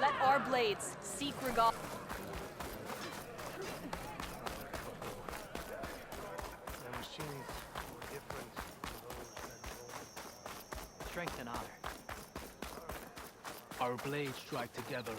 Let our blades seek Regal. The machines were different from those that old. Strength and honor. Our blades strike together.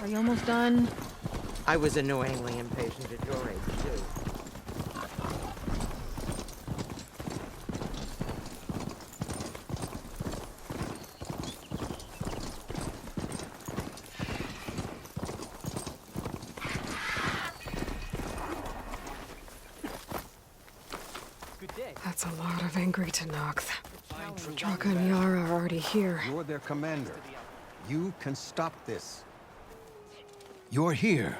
Are you almost done? I was annoyingly impatient at your age, too. Good day. That's a lot of angry Tenakth. Draka and Yara are already here. You're their commander. You can stop this. You're here.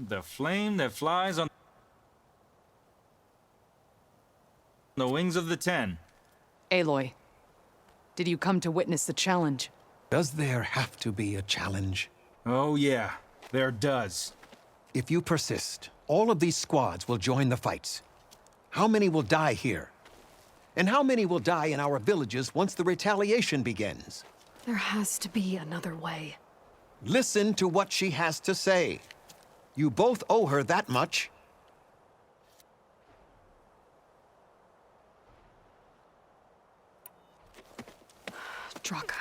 The flame that flies on the wings of the Ten. Aloy, did you come to witness the challenge? Does there have to be a challenge? Oh yeah, there does. If you persist, all of these squads will join the fights. How many will die here? And how many will die in our villages once the retaliation begins? There has to be another way. Listen to what she has to say. You both owe her that much. Draka,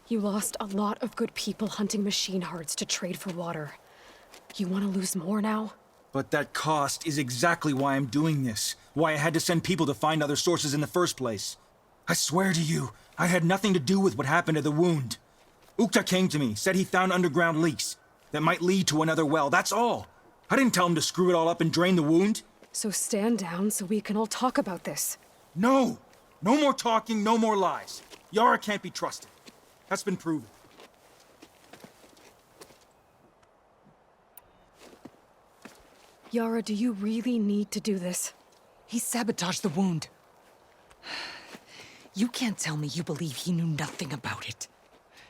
you lost a lot of good people hunting machine hearts to trade for water. You want to lose more now? But that cost is exactly why I'm doing this. Why I had to send people to find other sources in the first place. I swear to you, I had nothing to do with what happened to the wound. Ukta came to me, said he found underground leaks that might lead to another well, that's all. I didn't tell him to screw it all up and drain the wound. So stand down so we can all talk about this. No! No more talking, no more lies. Yara can't be trusted. That's been proven. Yara, do you really need to do this? He sabotaged the wound. You can't tell me you believe he knew nothing about it.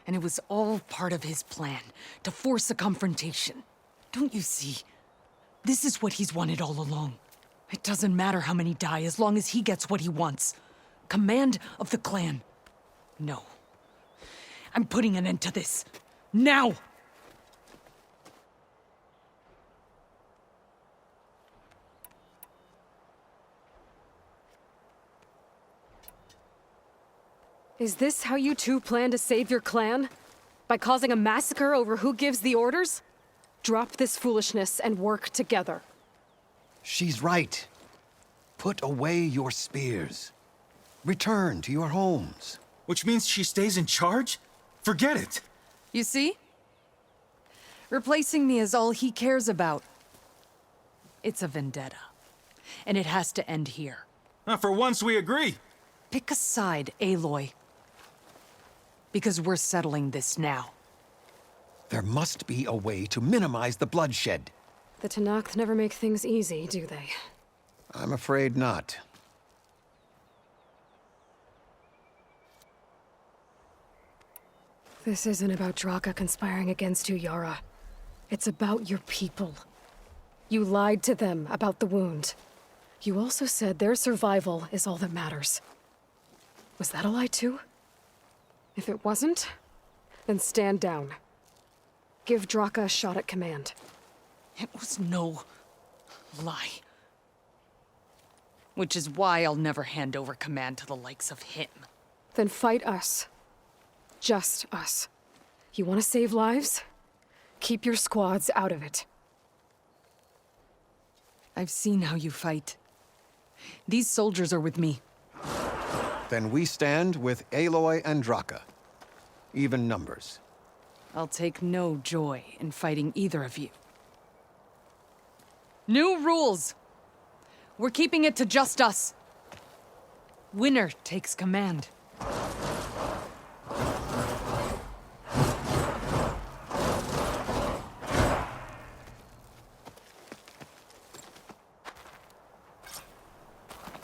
And it was all part of his plan, to force a confrontation. Don't you see? This is what he's wanted all along. It doesn't matter how many die as long as he gets what he wants. Command of the clan. No. I'm putting an end to this. Now! Is this how you two plan to save your clan? By causing a massacre over who gives the orders? Drop this foolishness and work together. She's right. Put away your spears. Return to your homes. Which means she stays in charge? Forget it. You see? Replacing me is all he cares about. It's a vendetta. And it has to end here. For once, we agree. Pick a side, Aloy. Because we're settling this now. There must be a way to minimize the bloodshed. The Tenakth never make things easy, do they? I'm afraid not. This isn't about Draka conspiring against you, Yara. It's about your people. You lied to them about the wound. You also said their survival is all that matters. Was that a lie too? If it wasn't, then stand down. Give Draka a shot at command. It was no lie. Which is why I'll never hand over command to the likes of him. Then fight us. Just us. You want to save lives? Keep your squads out of it. I've seen how you fight. These soldiers are with me. Then we stand with Aloy and Draka. Even numbers. I'll take no joy in fighting either of you. New rules! We're keeping it to just us. Winner takes command.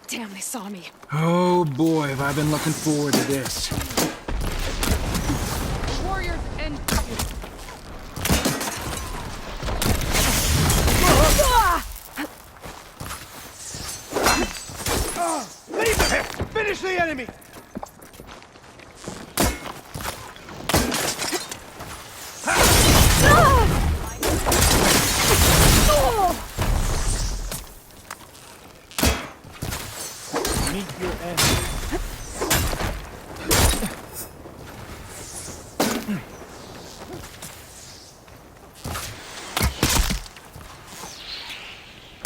Damn, they saw me. Oh boy, have I been looking forward to this. Warriors and... Leave him! Finish the enemy! Meet your end.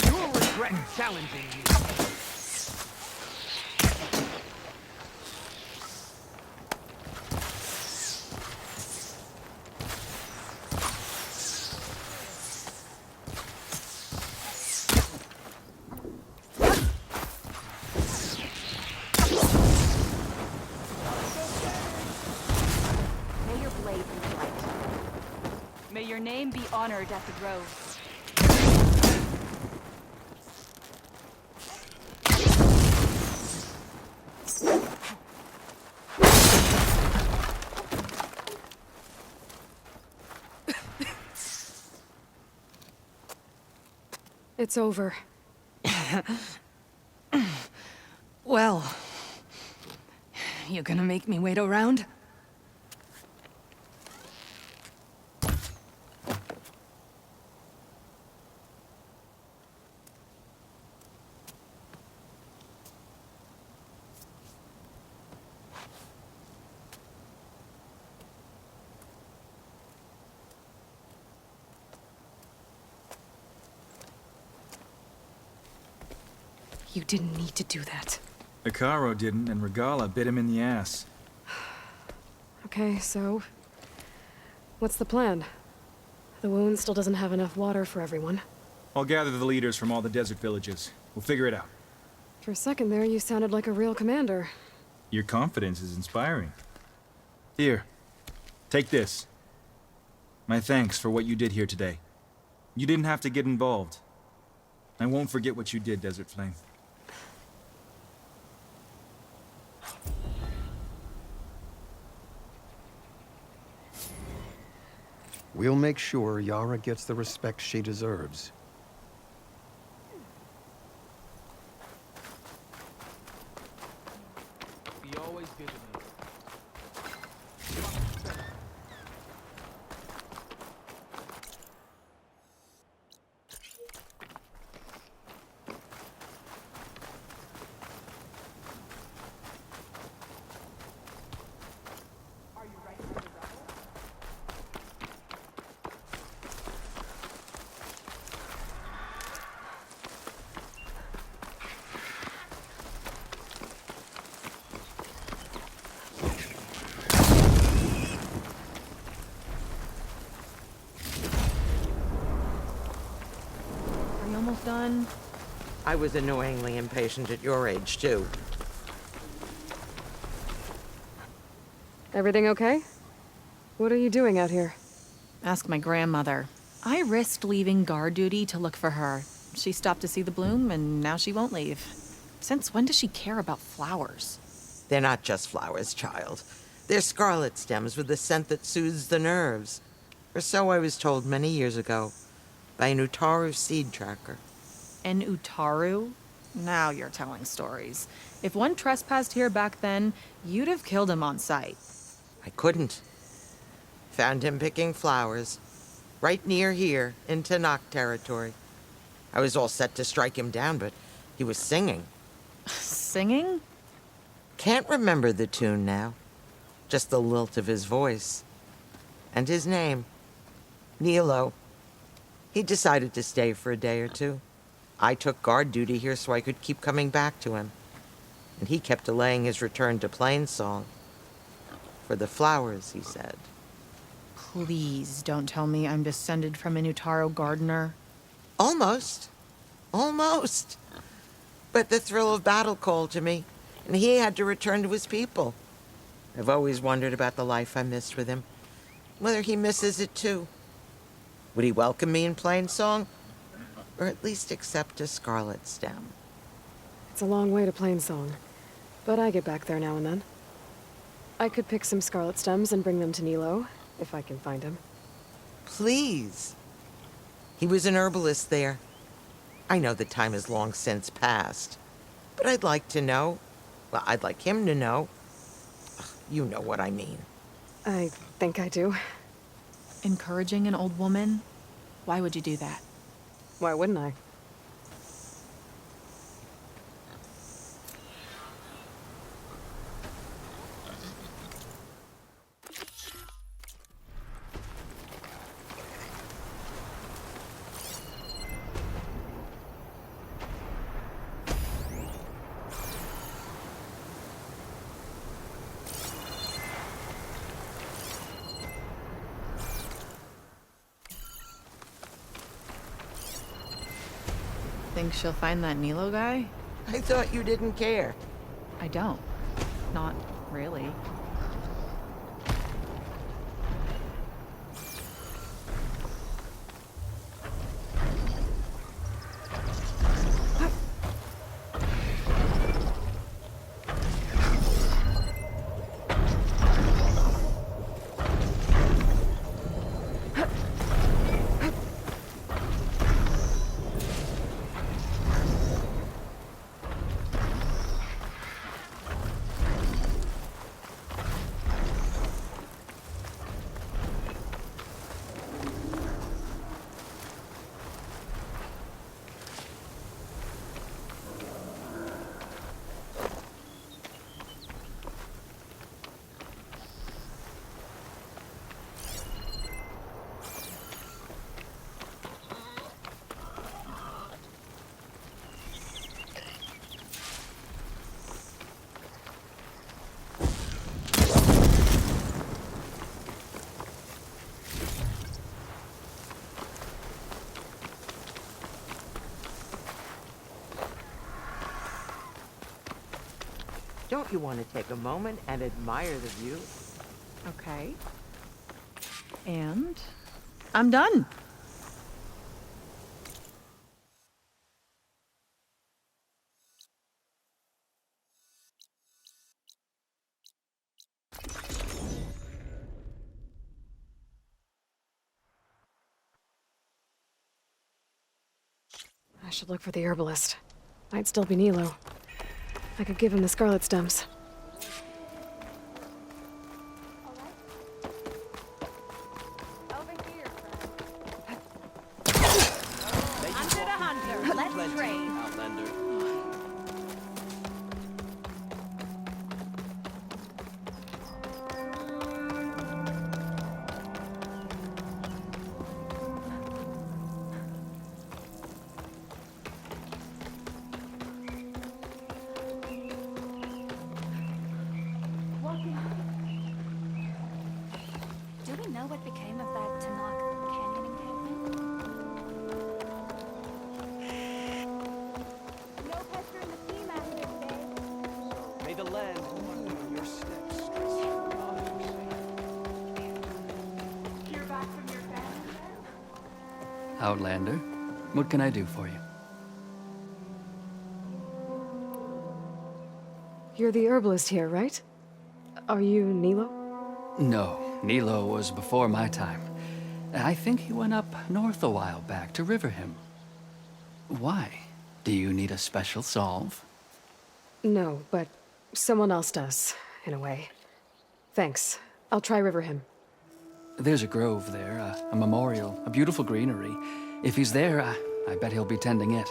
You'll regret challenging you. May your blade be light. May your name be honored at the grove. It's over. Well... You gonna make me wait around? You didn't need to do that. Icaro didn't, and Regala bit him in the ass. Okay, so... what's the plan? The wound still doesn't have enough water for everyone. I'll gather the leaders from all the desert villages. We'll figure it out. For a second there, you sounded like a real commander. Your confidence is inspiring. Here, take this. My thanks for what you did here today. You didn't have to get involved. I won't forget what you did, Desert Flame. We'll make sure Yara gets the respect she deserves. Be always good to me. done? I was annoyingly impatient at your age, too. Everything okay? What are you doing out here? Ask my grandmother. I risked leaving guard duty to look for her. She stopped to see the bloom, and now she won't leave. Since when does she care about flowers? They're not just flowers, child. They're scarlet stems with a scent that soothes the nerves. Or so I was told many years ago by an Utaru seed tracker. An Utaru? Now you're telling stories. If one trespassed here back then, you'd have killed him on sight. I couldn't. Found him picking flowers, right near here, in Tanakh territory. I was all set to strike him down, but he was singing. Singing? Can't remember the tune now. Just the lilt of his voice. And his name. Nilo. He decided to stay for a day or two. I took guard duty here so I could keep coming back to him. And he kept delaying his return to Plainsong. For the flowers, he said. Please don't tell me I'm descended from an Utaru gardener. Almost. Almost. But the thrill of battle called to me, and he had to return to his people. I've always wondered about the life I missed with him, whether he misses it too. Would he welcome me in Plainsong? Or at least accept a scarlet stem? It's a long way to Plainsong, but I get back there now and then. I could pick some scarlet stems and bring them to Nilo, if I can find him. Please. He was an herbalist there. I know the time has long since passed, but I'd like to know. Well, I'd like him to know. You know what I mean. I think I do. Encouraging an old woman? Why would you do that? Why wouldn't I? Think she'll find that Nilo guy? I thought you didn't care. I don't. Not really. Don't you want to take a moment and admire the view? Okay. And I'm done. I should look for the herbalist. Might still be Nilo. I could give him the scarlet stems. Over here, Hunter the hunter. Let's trade. Outlander. Do we know what became of that Tanakh canyon encampment? Outlander. What can I do for you? You're the herbalist here, right? Are you Nilo? No, Nilo was before my time. I think he went up north a while back to Riverhim. Why? Do you need a special solve? No, but someone else does, in a way. Thanks. I'll try Riverhim. There's a grove there, a memorial, a beautiful greenery. If he's there, I bet he'll be tending it.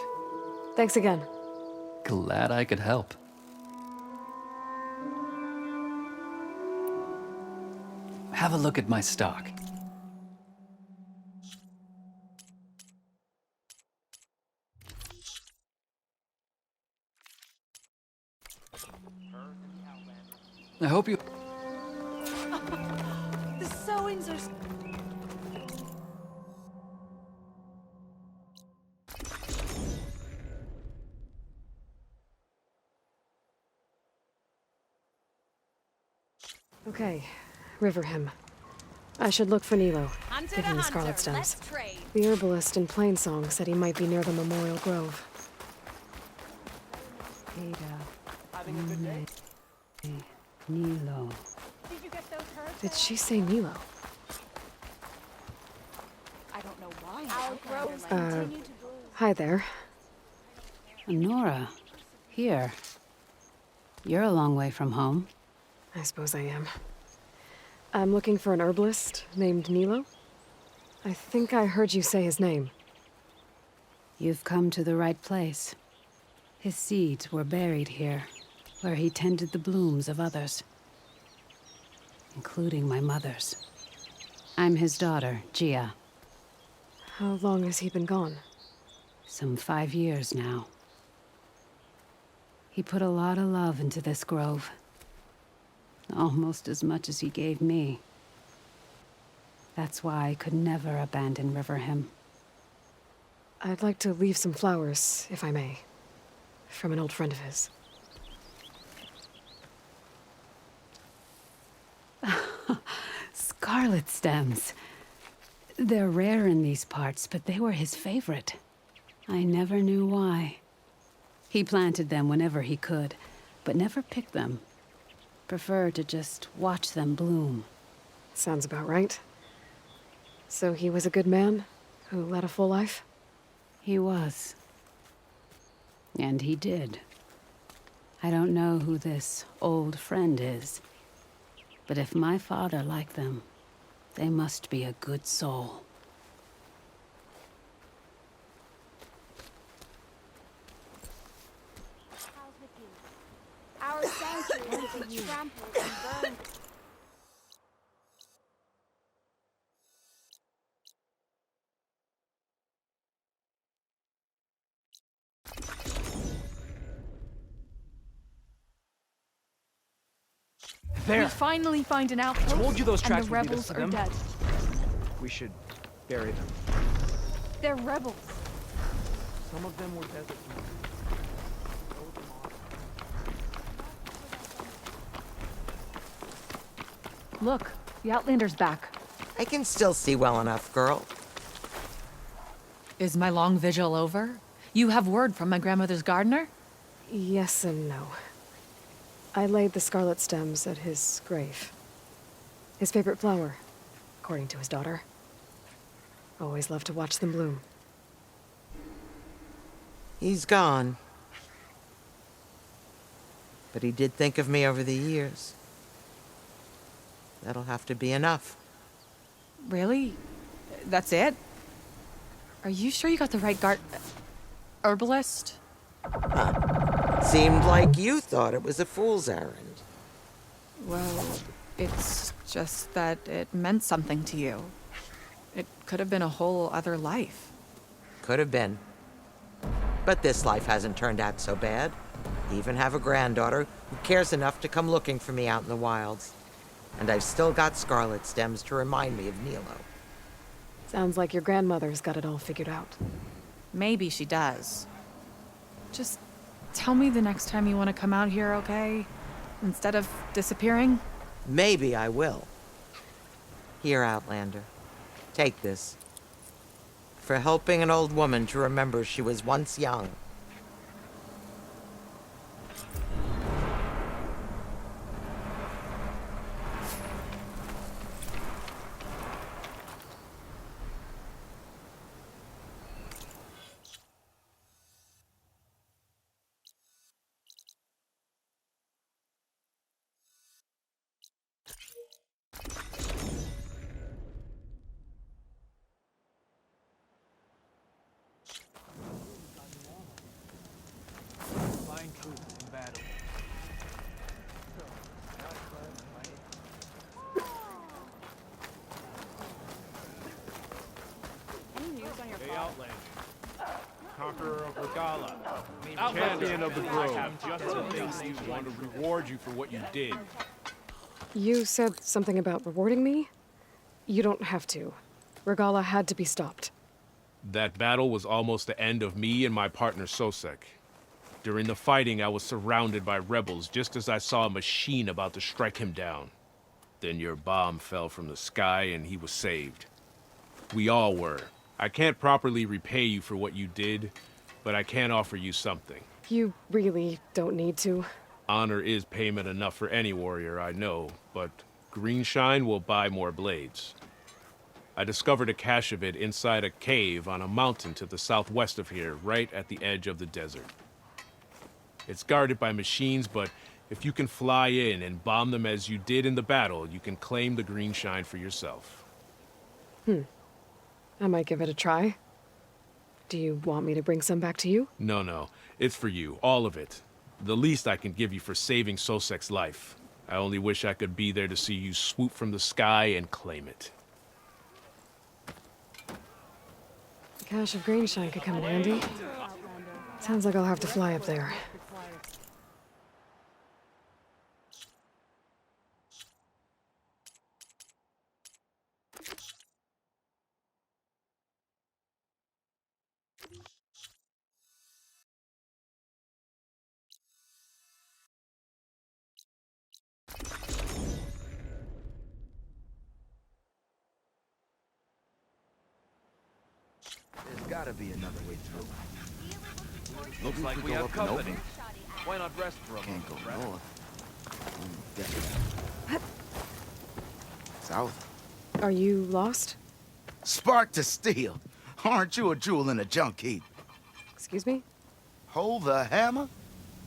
Thanks again. Glad I could help. Have a look at my stock. I hope you... The sewings are... Okay, Riverhim. I should look for Nilo, given the Scarlet Stems. The herbalist in Plainsong said he might be near the Memorial Grove. Having a good day? Nilo. Did she say Nilo? I don't know why. Hi there. Nora. Here. You're a long way from home. I suppose I am. I'm looking for an herbalist named Nilo. I think I heard you say his name. You've come to the right place. His seeds were buried here, where he tended the blooms of others, including my mother's. I'm his daughter, Gia. How long has he been gone? Some 5 years now. He put a lot of love into this grove. Almost as much as he gave me. That's why I could never abandon Riverhim. I'd like to leave some flowers, if I may. From an old friend of his. Scarlet stems. They're rare in these parts, but they were his favorite. I never knew why. He planted them whenever he could, but never picked them. Preferred to just watch them bloom. Sounds about right. So he was a good man who led a full life? He was. And he did. I don't know who this old friend is, but if my father liked them, they must be a good soul. Our sanctuary will be trampled and burned. There! We finally find an outpost, Told you those tracks and the would lead rebels us to are them. dead. We should bury them. They're rebels. Some of them were desert men. Throw them off. Look, the Outlander's back. I can still see well enough, girl. Is my long vigil over? You have word from my grandmother's gardener? Yes and no. I laid the scarlet stems at his grave. His favorite flower, according to his daughter. Always loved to watch them bloom. He's gone. But he did think of me over the years. That'll have to be enough. Really? That's it? Are you sure you got the right herbalist? Seemed like you thought it was a fool's errand. Well, it's just that it meant something to you. It could have been a whole other life. Could have been. But this life hasn't turned out so bad. I even have a granddaughter who cares enough to come looking for me out in the wilds. And I've still got scarlet stems to remind me of Nilo. Sounds like your grandmother's got it all figured out. Maybe she does. Just tell me the next time you want to come out here, okay? Instead of disappearing? Maybe I will. Here, Outlander. Take this. for helping an old woman to remember she was once young. Find truth in battle. Any news on your Hey, father? Outlander. Conqueror of Regala. Outlander. Champion of the Grove. I have just the thing you want to reward you for what you did. You said something about rewarding me? You don't have to. Regala had to be stopped. That battle was almost the end of me and my partner Sosek. During the fighting, I was surrounded by rebels just as I saw a machine about to strike him down. Then your bomb fell from the sky and he was saved. We all were. I can't properly repay you for what you did, but I can offer you something. You really don't need to. Honor is payment enough for any warrior, I know, but Greenshine will buy more blades. I discovered a cache of it inside a cave on a mountain to the southwest of here, right at the edge of the desert. It's guarded by machines, but if you can fly in and bomb them as you did in the battle, you can claim the Greenshine for yourself. I might give it a try. Do you want me to bring some back to you? No, it's for you, all of it. The least I can give you for saving Sosek's life. I only wish I could be there to see you swoop from the sky and claim it. The cache of Greenshine could come in handy. Sounds like I'll have to fly up there. There's gotta be another way through. Looks Maybe like if we go have up and company. over. Why not rest for a Can't moment, go right? north. Definitely. South. Are you lost? Spark to steel. Aren't you a jewel in a junk heap? Excuse me? Hold the hammer?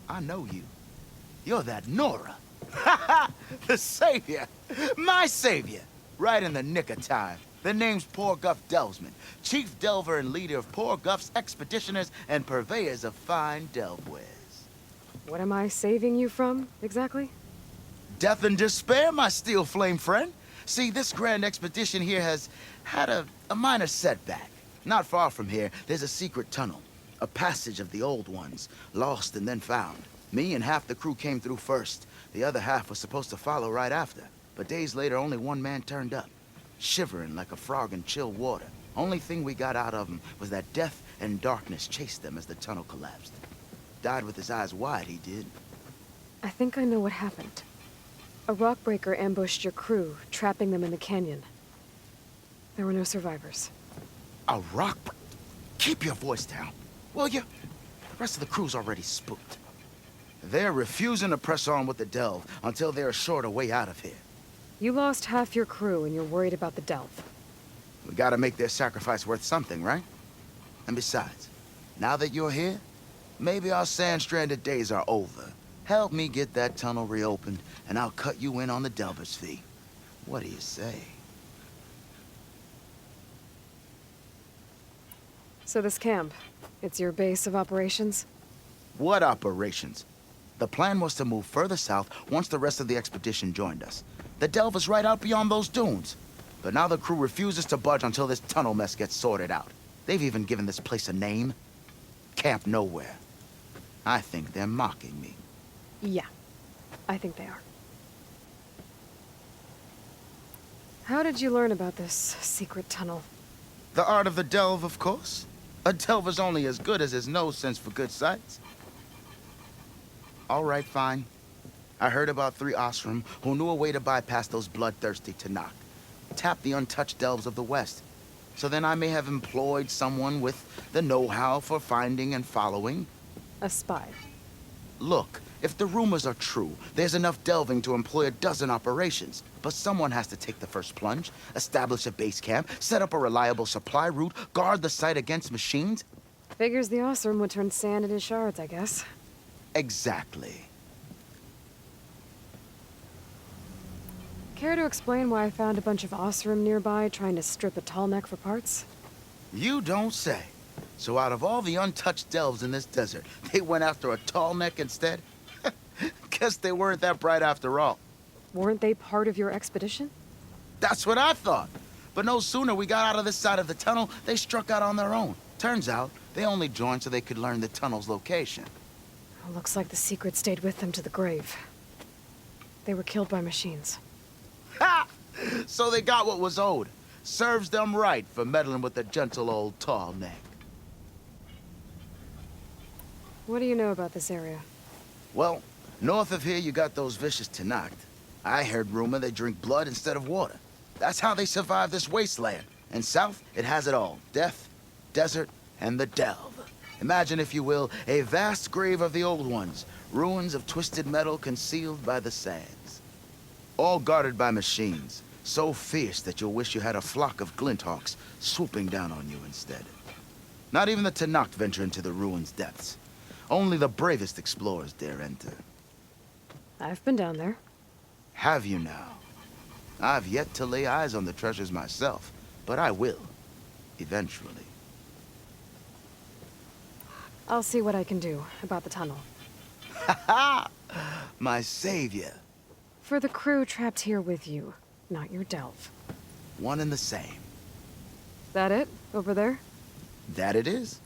I know you. You're that Nora. Ha ha! The savior. My savior. Right in the nick of time. The name's Poor Guff Delvesman, chief delver and leader of Poor Guff's expeditioners and purveyors of fine delve wares. What am I saving you from, exactly? Death and despair, my steel flame friend. See, this grand expedition here has had a minor setback. Not far from here, there's a secret tunnel. A passage of the old ones, lost and then found. Me and half the crew came through first. The other half was supposed to follow right after. But days later, only one man turned up, shivering like a frog in chill water. Only thing we got out of him was that death and darkness chased them as the tunnel collapsed. Died with his eyes wide, he did. I think I know what happened. A rockbreaker ambushed your crew, trapping them in the canyon. There were no survivors. A rock? Keep your voice down, will you? The rest of the crew's already spooked. They're refusing to press on with the delve until they're assured a way out of here. You lost half your crew and you're worried about the delve. We gotta make their sacrifice worth something, right? And besides, now that you're here, maybe our sand-stranded days are over. Help me get that tunnel reopened, and I'll cut you in on the delver's fee. What do you say? So this camp, it's your base of operations? What operations? The plan was to move further south once the rest of the expedition joined us. The delve is right out beyond those dunes. But now the crew refuses to budge until this tunnel mess gets sorted out. They've even given this place a name. Camp Nowhere. I think they're mocking me. Yeah, I think they are. How did you learn about this secret tunnel? The art of the delve, of course. A delver's only as good as his nose sense for good sights. All right, fine. I heard about 3 Osram who knew a way to bypass those bloodthirsty Tanakh. Tap the untouched delves of the West. So then I may have employed someone with the know-how for finding and following. A spy. Look, if the rumors are true, there's enough delving to employ a dozen operations. But someone has to take the first plunge, establish a base camp, set up a reliable supply route, guard the site against machines. Figures the Osram would turn sand into shards, I guess. Exactly. Care to explain why I found a bunch of Osram nearby trying to strip a tall neck for parts? You don't say. So out of all the untouched delves in this desert, they went after a tall neck instead? Guess they weren't that bright after all. Weren't they part of your expedition? That's what I thought. But no sooner we got out of this side of the tunnel, they struck out on their own. Turns out, they only joined so they could learn the tunnel's location. Looks like the secret stayed with them to the grave. They were killed by machines. Ha! So they got what was owed. Serves them right for meddling with the gentle old tall neck. What do you know about this area? Well, north of here you got those vicious Tenakth. I heard rumor they drink blood instead of water. That's how they survive this wasteland. And south, it has it all. Death, desert, and the delve. Imagine, if you will, a vast grave of the old ones. Ruins of twisted metal concealed by the sands. All guarded by machines. So fierce that you'll wish you had a flock of glinthawks swooping down on you instead. Not even the Tenakth venture into the ruins' depths. Only the bravest explorers dare enter. I've been down there. Have you now? I've yet to lay eyes on the treasures myself, but I will. Eventually. I'll see what I can do about the tunnel. Ha ha! My savior. For the crew trapped here with you, not your delve. One and the same. That it? Over there? That it is.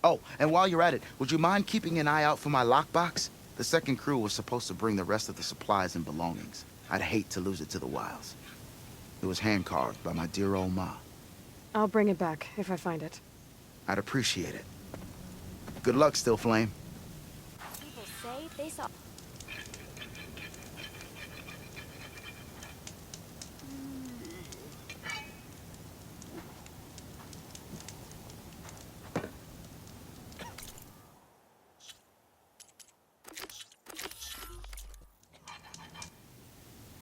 Oh, and while you're at it, would you mind keeping an eye out for my lockbox? The second crew was supposed to bring the rest of the supplies and belongings. I'd hate to lose it to the wilds. It was hand-carved by my dear old ma. I'll bring it back if I find it. I'd appreciate it. Good luck, Still Flame. People say they saw...